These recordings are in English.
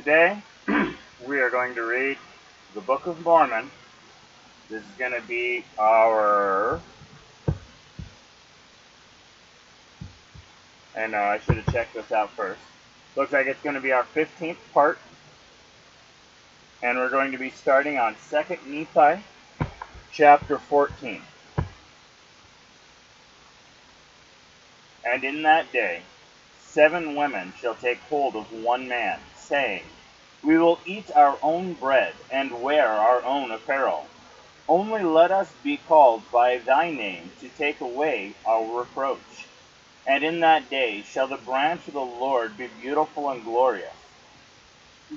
Today, we are going to read the Book of Mormon. This is going to be I should have checked this out first. Looks like it's going to be our 15th part, and we're going to be starting on 2nd Nephi, chapter 14. And in that day, 7 women shall take hold of one man, saying, We will eat our own bread, and wear our own apparel. Only let us be called by thy name, to take away our reproach. And in that day shall the branch of the Lord be beautiful and glorious,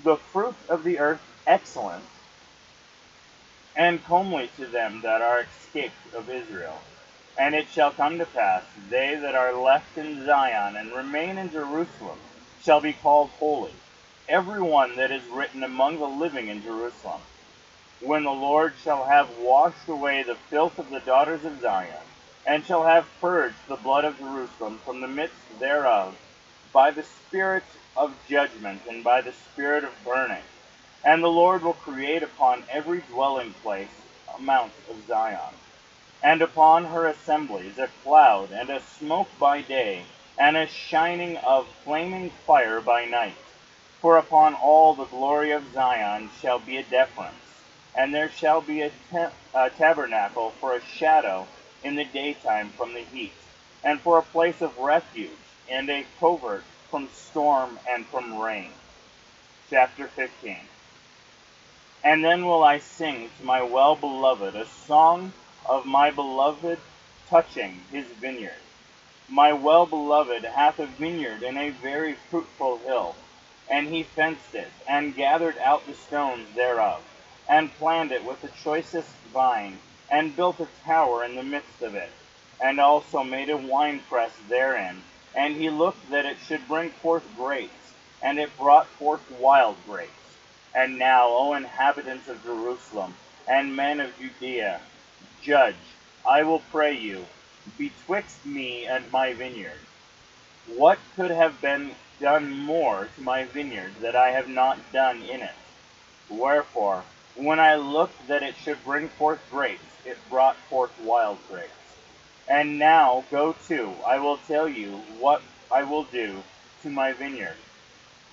the fruit of the earth excellent, and comely to them that are escaped of Israel. And it shall come to pass, they that are left in Zion and remain in Jerusalem shall be called holy, every one that is written among the living in Jerusalem. When the Lord shall have washed away the filth of the daughters of Zion, and shall have purged the blood of Jerusalem from the midst thereof, by the spirit of judgment and by the spirit of burning. And the Lord will create upon every dwelling place a mount of Zion, and upon her assemblies a cloud and a smoke by day, and a shining of flaming fire by night. For upon all the glory of Zion shall be a deference, and there shall be a tabernacle for a shadow in the daytime from the heat, and for a place of refuge, and a covert from storm and from rain. Chapter 15. And then will I sing to my well-beloved a song of my beloved touching his vineyard. My well-beloved hath a vineyard in a very fruitful hill, and he fenced it, and gathered out the stones thereof, and planned it with the choicest vine, and built a tower in the midst of it, and also made a winepress therein. And he looked that it should bring forth grapes, and it brought forth wild grapes. And now, O inhabitants of Jerusalem, and men of Judea, judge, I will pray you, betwixt me and my vineyard. What could have been done more to my vineyard that I have not done in it? Wherefore, when I looked that it should bring forth grapes, it brought forth wild grapes. And now go to, I will tell you what I will do to my vineyard.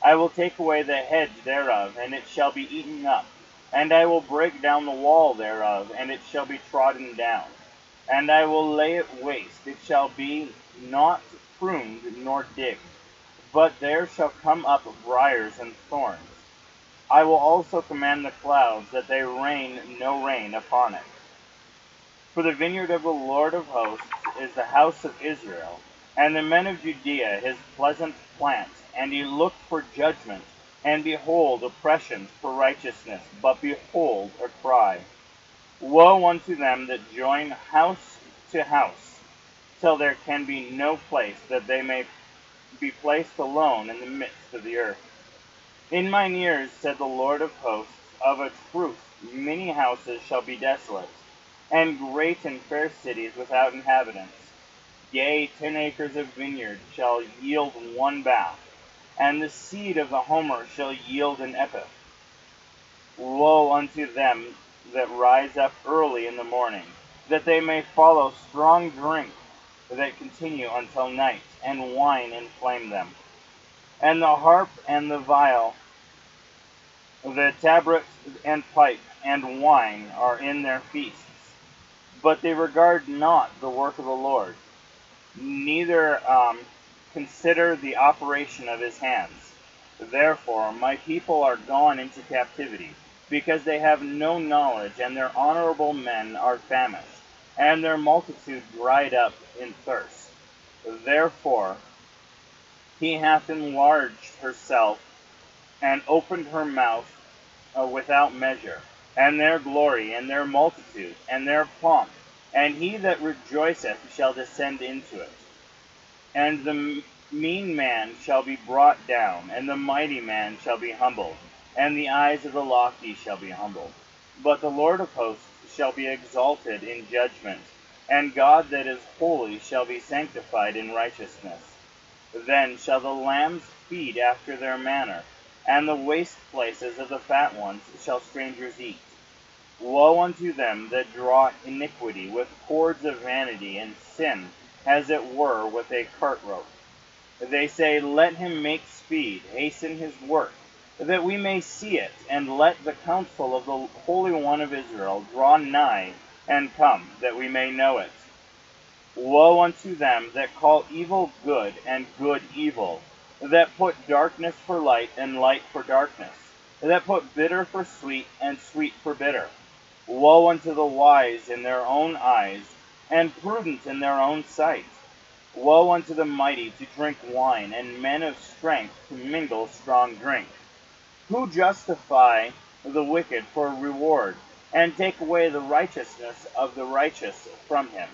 I will take away the hedge thereof, and it shall be eaten up. And I will break down the wall thereof, and it shall be trodden down. And I will lay it waste, it shall be not pruned nor digged, but there shall come up briars and thorns. I will also command the clouds that they rain no rain upon it. For the vineyard of the Lord of hosts is the house of Israel, and the men of Judea his pleasant plant. And he looked for judgment, and behold oppression for righteousness, but behold a cry. Woe unto them that join house to house, till there can be no place that they may be placed alone in the midst of the earth. In mine ears, said the Lord of hosts, of a truth many houses shall be desolate, and great and fair cities without inhabitants. Yea, 10 acres of vineyard shall yield 1 bath, and the seed of the homer shall yield an ephah. Woe unto them that rise up early in the morning, that they may follow strong drink that continue until night, and wine inflame them. And the harp and the viol, the tabret and pipe and wine are in their feasts, but they regard not the work of the Lord, neither consider the operation of his hands. Therefore my people are gone into captivity, because they have no knowledge, and their honorable men are famished, and their multitude dried up in thirst. Therefore he hath enlarged herself, and opened her mouth without measure, and their glory, and their multitude, and their pomp, and he that rejoiceth shall descend into it. And the mean man shall be brought down, and the mighty man shall be humbled, and the eyes of the lofty shall be humbled. But the Lord of hosts shall be exalted in judgment, and God that is holy shall be sanctified in righteousness. Then shall the lambs feed after their manner, and the waste places of the fat ones shall strangers eat. Woe unto them that draw iniquity with cords of vanity, and sin as it were with a cart rope. They say, Let him make speed, hasten his work, that we may see it, and let the counsel of the Holy One of Israel draw nigh and come, that we may know it. Woe unto them that call evil good and good evil, that put darkness for light and light for darkness, that put bitter for sweet and sweet for bitter. Woe unto the wise in their own eyes, and prudent in their own sight. Woe unto the mighty to drink wine, and men of strength to mingle strong drink, who justify the wicked for reward, and take away the righteousness of the righteous from him.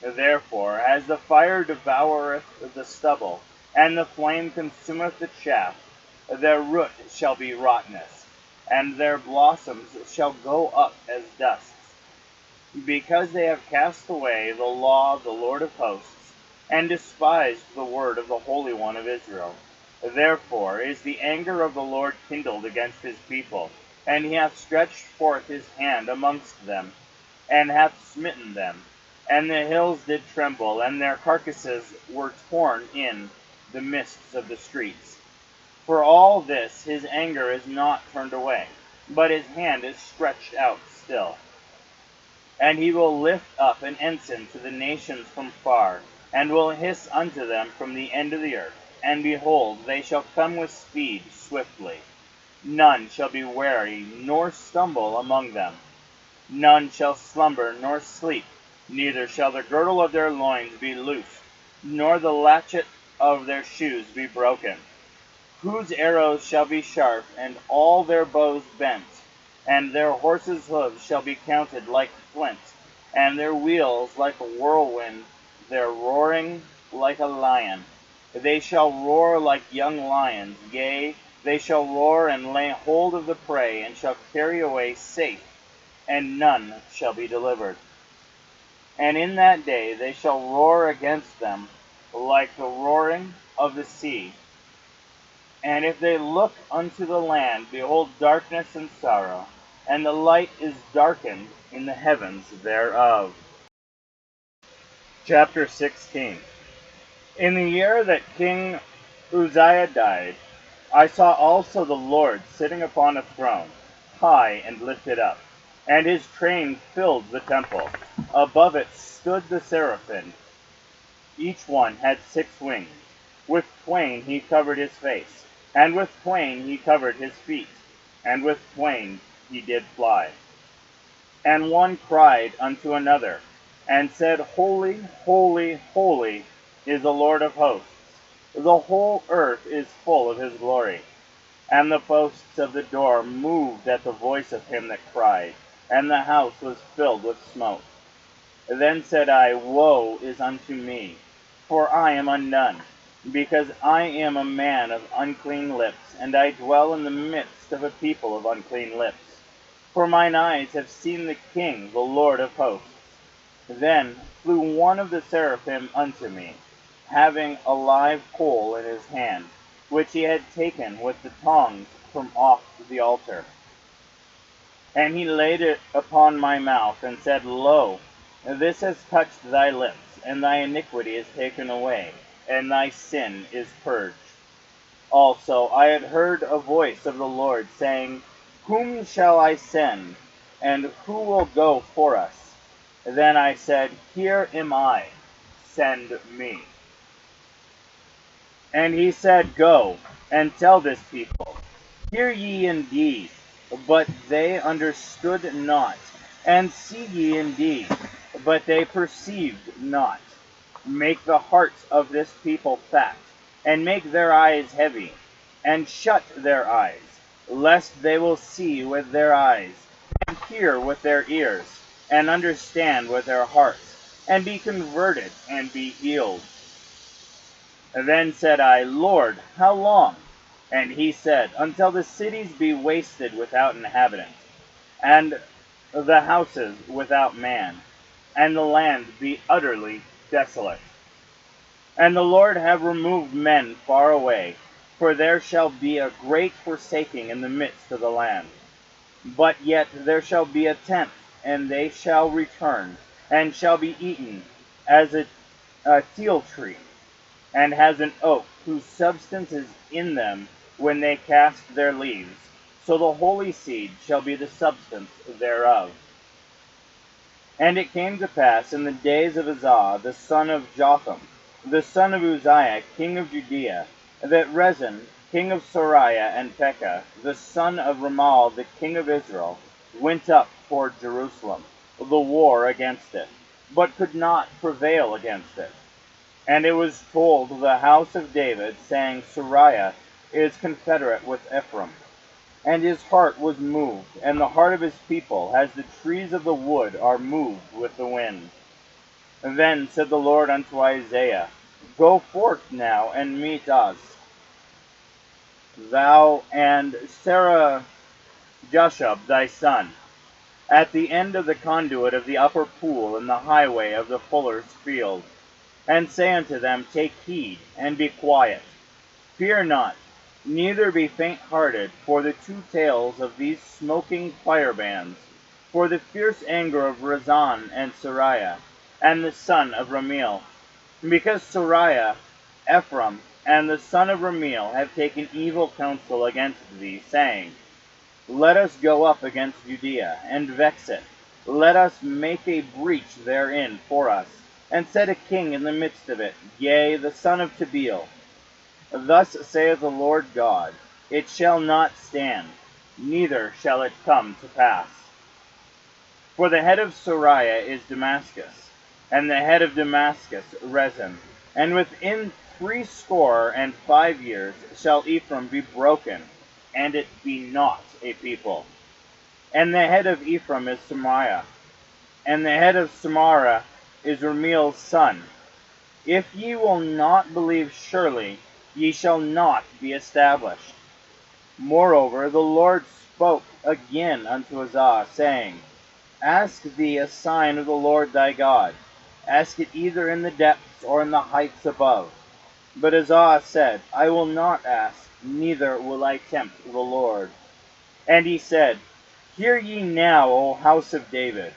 Therefore, as the fire devoureth the stubble, and the flame consumeth the chaff, their root shall be rottenness, and their blossoms shall go up as dust. Because they have cast away the law of the Lord of hosts, and despised the word of the Holy One of Israel. Therefore is the anger of the Lord kindled against his people, and he hath stretched forth his hand amongst them, and hath smitten them. And the hills did tremble, and their carcasses were torn in the mists of the streets. For all this his anger is not turned away, but his hand is stretched out still. And he will lift up an ensign to the nations from far, and will hiss unto them from the end of the earth. And behold, they shall come with speed swiftly. None shall be weary, nor stumble among them. None shall slumber, nor sleep. Neither shall the girdle of their loins be loosed, nor the latchet of their shoes be broken. Whose arrows shall be sharp, and all their bows bent, and their horses' hoofs shall be counted like flint, and their wheels like a whirlwind, their roaring like a lion. They shall roar like young lions, yea, they shall roar and lay hold of the prey, and shall carry away safe, and none shall be delivered. And in that day they shall roar against them like the roaring of the sea. And if they look unto the land, behold darkness and sorrow, and the light is darkened in the heavens thereof. Chapter 16. In the year that King Uzziah died, I saw also the Lord sitting upon a throne, high and lifted up, and his train filled the temple. Above it stood the seraphim. Each one had 6 wings. With twain he covered his face, and with twain he covered his feet, and with twain he did fly. And one cried unto another, and said, Holy, holy, holy is the Lord of hosts. The whole earth is full of his glory. And the posts of the door moved at the voice of him that cried, and the house was filled with smoke. Then said I, Woe is unto me, for I am undone, because I am a man of unclean lips, and I dwell in the midst of a people of unclean lips. For mine eyes have seen the King, the Lord of hosts. Then flew one of the seraphim unto me, having a live coal in his hand, which he had taken with the tongs from off the altar. And he laid it upon my mouth, and said, Lo, this has touched thy lips, and thy iniquity is taken away, and thy sin is purged. Also I had heard a voice of the Lord, saying, Whom shall I send, and who will go for us? Then I said, Here am I, send me. And he said, Go, and tell this people, Hear ye indeed, but they understood not, and see ye indeed, but they perceived not. Make the hearts of this people fat, and make their eyes heavy, and shut their eyes, lest they will see with their eyes, and hear with their ears, and understand with their hearts, and be converted, and be healed. Then said I, Lord, how long? And he said, Until the cities be wasted without inhabitant, and the houses without man, and the land be utterly desolate. And the Lord have removed men far away, For there shall be a great forsaking in the midst of the land. But yet there shall be a tenth, and they shall return, and shall be eaten, as a teil tree, and has an oak, whose substance is in them when they cast their leaves. So the holy seed shall be the substance thereof. And it came to pass in the days of Uzziah the son of Jotham, the son of Uzziah, king of Judea, that Rezin, king of Sariah, and Pekah, the son of Ramal, the king of Israel, went up toward Jerusalem, the war against it, but could not prevail against it. And it was told the house of David, saying, Sariah is confederate with Ephraim. And his heart was moved, and the heart of his people, as the trees of the wood are moved with the wind. Then said the Lord unto Isaiah, Go forth now and meet us, thou and Sarah Jashub thy son, at the end of the conduit of the upper pool in the highway of the fuller's field, and say unto them, Take heed, and be quiet. Fear not, neither be faint-hearted for the two tails of these smoking firebands, for the fierce anger of Rezon and Sariah, and the son of Ramiel. Because Sariah, Ephraim, and the son of Ramiel have taken evil counsel against thee, saying, Let us go up against Judea, and vex it. Let us make a breach therein for us, and set a king in the midst of it, yea, the son of Tabeel. Thus saith the Lord God, It shall not stand, neither shall it come to pass. For the head of Sariah is Damascus, and the head of Damascus Rezin. And within 65 years shall Ephraim be broken, and it be not a people. And the head of Ephraim is Samaria, and the head of Samaria is Ramiel's son. If ye will not believe, surely ye shall not be established. Moreover, the Lord spoke again unto Uzziah, saying, Ask thee a sign of the Lord thy God. Ask it either in the depths or in the heights above. But Uzziah said, I will not ask, neither will I tempt the Lord. And he said, Hear ye now, O house of David.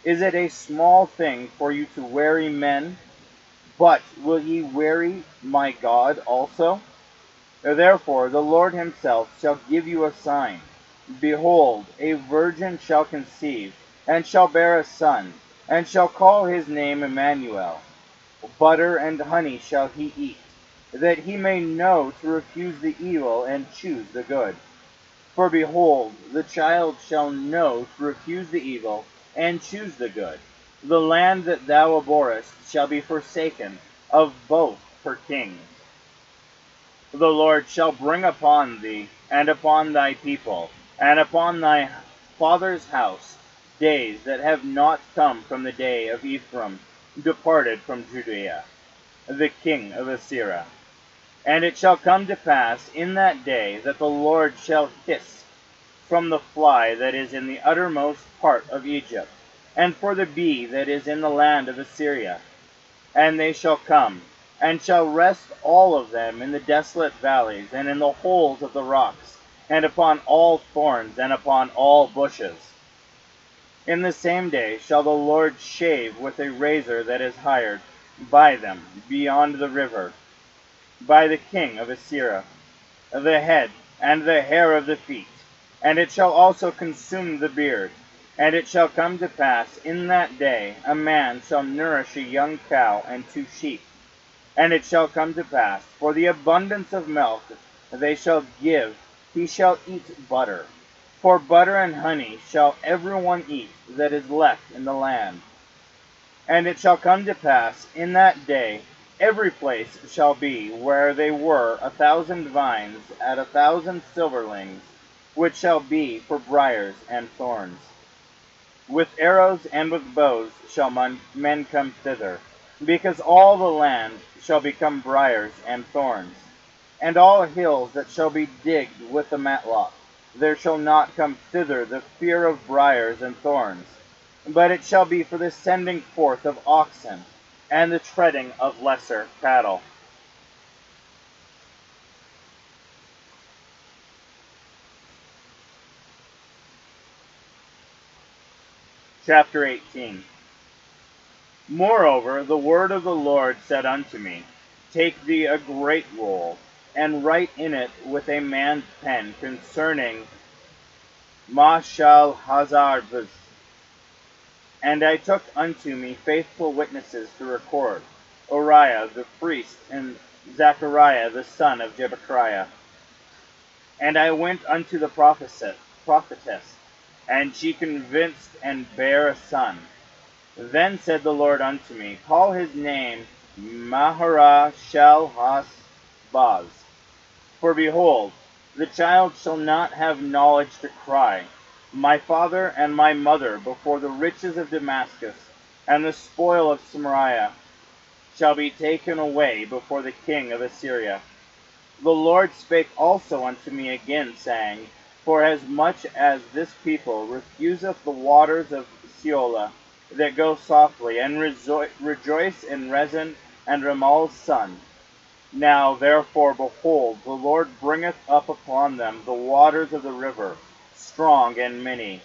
Is it a small thing for you to weary men? But will ye weary my God also? Therefore the Lord himself shall give you a sign. Behold, a virgin shall conceive, and shall bear a son, and shall call his name Emmanuel. Butter and honey shall he eat, that he may know to refuse the evil and choose the good. For behold, the child shall know to refuse the evil and choose the good. The land that thou abhorrest shall be forsaken of both her kings. The Lord shall bring upon thee, and upon thy people, and upon thy father's house, days that have not come from the day of Ephraim departed from Judea, the king of Assyria. And it shall come to pass in that day that the Lord shall hiss from the fly that is in the uttermost part of Egypt, and for the bee that is in the land of Assyria. And they shall come, and shall rest all of them in the desolate valleys, and in the holes of the rocks, and upon all thorns, and upon all bushes. In the same day shall the Lord shave with a razor that is hired by them beyond the river, by the king of Assyria, the head and the hair of the feet, and it shall also consume the beard. And it shall come to pass in that day, a man shall nourish a young cow and 2 sheep. And it shall come to pass, for the abundance of milk they shall give, he shall eat butter. For butter and honey shall every one eat that is left in the land. And it shall come to pass in that day, every place shall be where they were 1,000 vines at 1,000 silverlings, which shall be for briars and thorns. With arrows and with bows shall men come thither, because all the land shall become briars and thorns. And all hills that shall be digged with the matlock, there shall not come thither the fear of briars and thorns, but it shall be for the sending forth of oxen, and the treading of lesser cattle. Chapter 18. Moreover, the word of the Lord said unto me, Take thee a great roll, and write in it with a man's pen concerning Mashalhazarbz. And I took unto me faithful witnesses to record, Uriah the priest, and Zechariah the son of Jebechiah. And I went unto the prophetess, and she convinced and bare a son. Then said the Lord unto me, Call his name Maher-shalal-hash-baz. For behold, the child shall not have knowledge to cry, My father and my mother, before the riches of Damascus, and the spoil of Samaria shall be taken away before the king of Assyria. The Lord spake also unto me again, saying, Forasmuch as this people refuseth the waters of Sheolah that go softly, and rejoice in Rezin and Ramal's son. Now therefore, behold, the Lord bringeth up upon them the waters of the river, strong and many,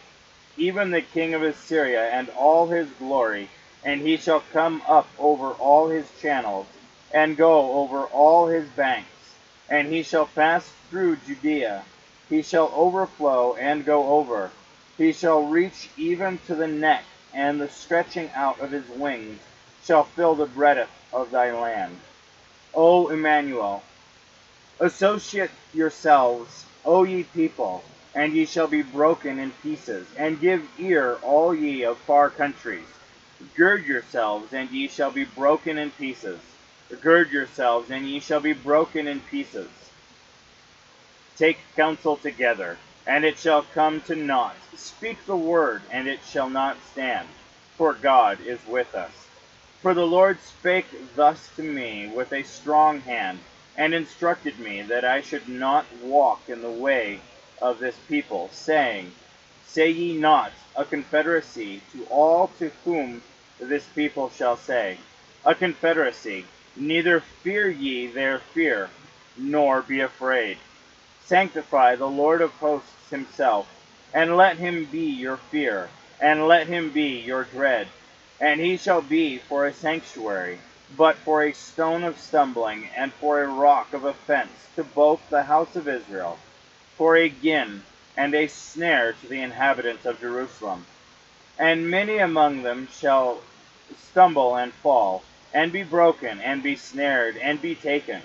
even the king of Assyria and all his glory, and he shall come up over all his channels, and go over all his banks, and he shall pass through Judea. He shall overflow and go over. He shall reach even to the neck, and the stretching out of his wings shall fill the breadth of thy land. O Emmanuel, associate yourselves, O ye people, and ye shall be broken in pieces, and give ear, all ye of far countries. Gird yourselves, and ye shall be broken in pieces. Gird yourselves, and ye shall be broken in pieces. Take counsel together, and it shall come to naught. Speak the word, and it shall not stand, for God is with us. For the Lord spake thus to me with a strong hand, and instructed me that I should not walk in the way of this people, saying, Say ye not, a confederacy to all to whom this people shall say, A confederacy, neither fear ye their fear, nor be afraid. Sanctify the Lord of hosts himself, and let him be your fear, and let him be your dread. And he shall be for a sanctuary, but for a stone of stumbling, and for a rock of offense to both the house of Israel, for a gin and a snare to the inhabitants of Jerusalem. And many among them shall stumble and fall, and be broken, and be snared, and be taken.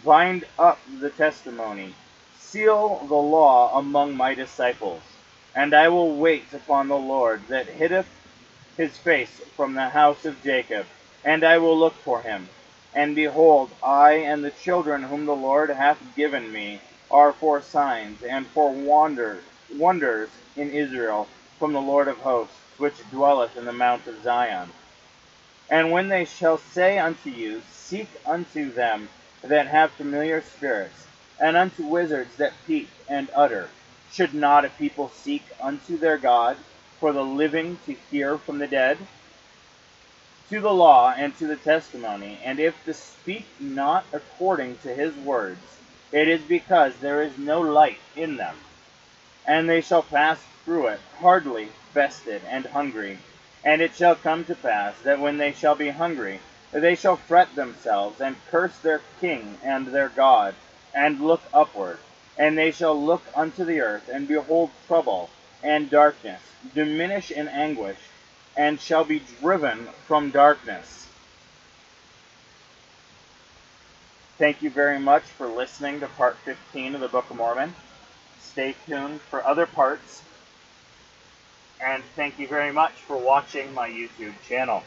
Bind up the testimony, seal the law among my disciples, and I will wait upon the Lord that hiddeth his face from the house of Jacob, and I will look for him. And behold, I and the children whom the Lord hath given me are for signs and for wonders in Israel from the Lord of hosts, which dwelleth in the mount of Zion. And when they shall say unto you, Seek unto them that have familiar spirits, and unto wizards that peep and utter, should not a people seek unto their God, for the living to hear from the dead? To the law and to the testimony, and if they speak not according to his words, it is because there is no light in them. And they shall pass through it, hardly vested and hungry. And it shall come to pass, that when they shall be hungry, they shall fret themselves, and curse their king and their God, and look upward. And they shall look unto the earth, and behold trouble and darkness, diminish in anguish, and shall be driven from darkness. Thank you very much for listening to part 15 of the Book of Mormon. Stay tuned for other parts, and thank you very much for watching my YouTube channel.